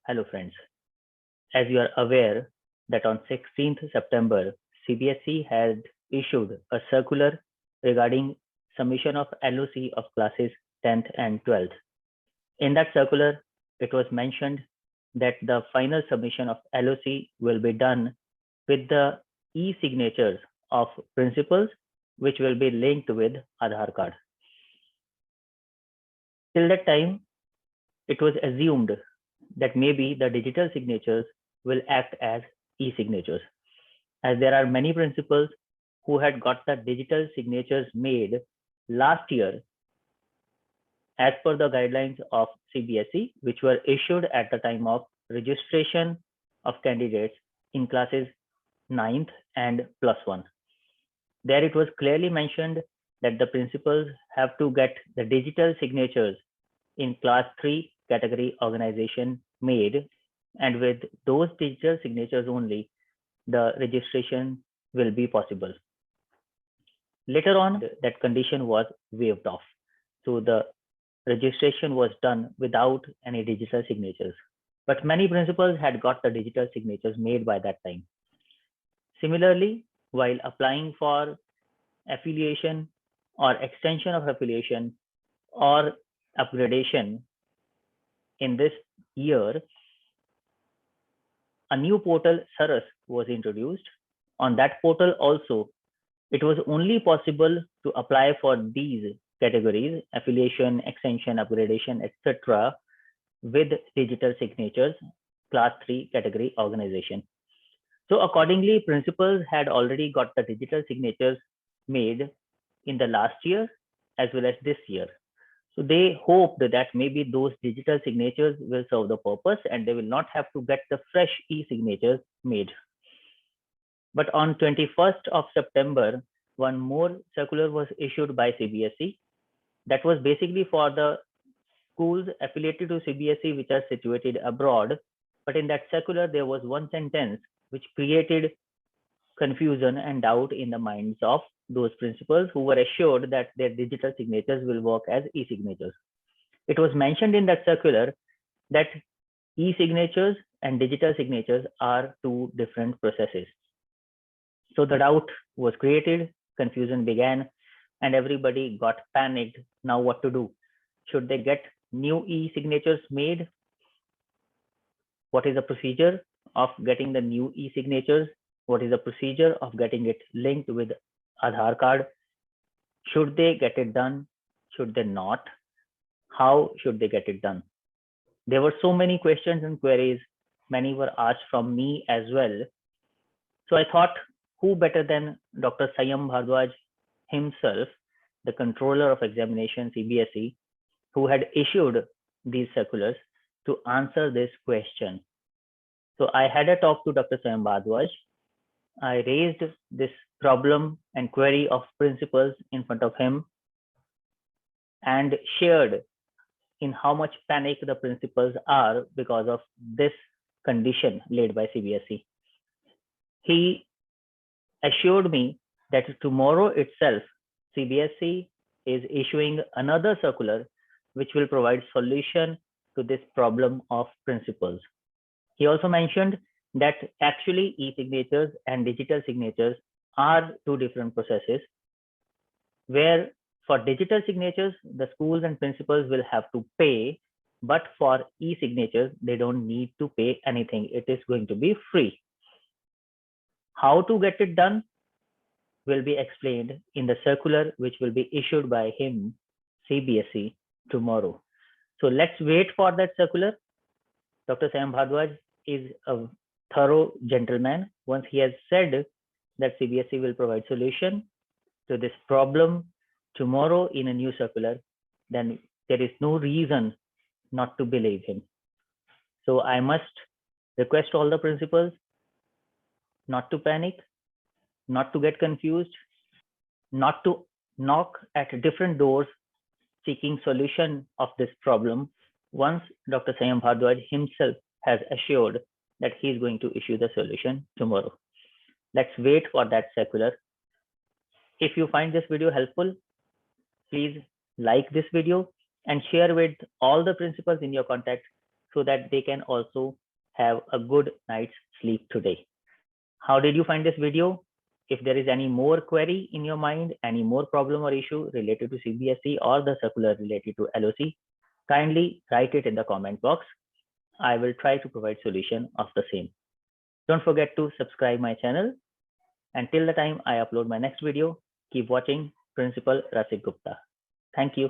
Hello friends. As you are aware that on 16th September, CBSE had issued a circular regarding submission of LOC of classes 10th and 12th. In that circular, it was mentioned that the final submission of LOC will be done with the e-signatures of principals, which will be linked with Aadhaar card. Till that time, it was assumed that maybe the digital signatures will act as e-signatures, as there are many principals who had got the digital signatures made last year as per the guidelines of CBSE, which were issued at the time of registration of candidates in classes 9th and +1. There it was clearly mentioned that the principals have to get the digital signatures in class 3 category organization made, and with those digital signatures only, the registration will be possible. Later on, that condition was waived off. So the registration was done without any digital signatures. But many principals had got the digital signatures made by that time. Similarly, while applying for affiliation or extension of affiliation or upgradation in this year, a new portal, Saras, was introduced. On that portal also, it was only possible to apply for these categories, affiliation, extension, upgradation, etc., with digital signatures, class 3 category organization. So accordingly, principals had already got the digital signatures made in the last year as well as this year. So they hoped that maybe those digital signatures will serve the purpose and they will not have to get the fresh e-signatures made. But on 21st of September, one more circular was issued by CBSE. That was basically for the schools affiliated to CBSE which are situated abroad. But in that circular, there was one sentence which created confusion and doubt in the minds of those principals who were assured that their digital signatures will work as e-signatures. It was mentioned in that circular that e-signatures and digital signatures are two different processes. So the doubt was created, confusion began, and everybody got panicked. Now what to do? Should they get new e-signatures made? What is the procedure of getting the new e-signatures? What is the procedure of getting it linked with Aadhaar card? Should they get it done? Should they not? How should they get it done? There were so many questions and queries. Many were asked from me as well. So I thought, who better than Dr. Sayam Bhardwaj himself, the controller of examination CBSE, who had issued these circulars, to answer this question. So I had a talk to Dr. Sayam Bhardwaj. I raised this problem and query of principals in front of him and shared in how much panic the principals are because of this condition laid by CBSE. He assured me that tomorrow itself, CBSE is issuing another circular which will provide solution to this problem of principals. He also mentioned that actually e-signatures and digital signatures are two different processes, where for digital signatures, the schools and principals will have to pay, but for e-signatures, they don't need to pay anything. It is going to be free. How to get it done will be explained in the circular, which will be issued by him, CBSE, tomorrow. So let's wait for that circular. Dr. Sayam Bhardwaj is a thorough gentleman. Once he has said that CBSE will provide solution to this problem tomorrow in a new circular, then there is no reason not to believe him. So I must request all the principals not to panic, not to get confused, not to knock at different doors seeking solution of this problem once Dr. Sayam Bhardwaj himself has assured that he is going to issue the solution tomorrow. Let's wait for that circular. If you find this video helpful, please like this video and share with all the principals in your contact so that they can also have a good night's sleep today. How did you find this video? If there is any more query in your mind, any more problem or issue related to CBSE or the circular related to LOC, kindly write it in the comment box. I will try to provide solution of the same. Don't forget to subscribe my channel. Until the time I upload my next video, keep watching Principal Rasik Gupta. Thank you.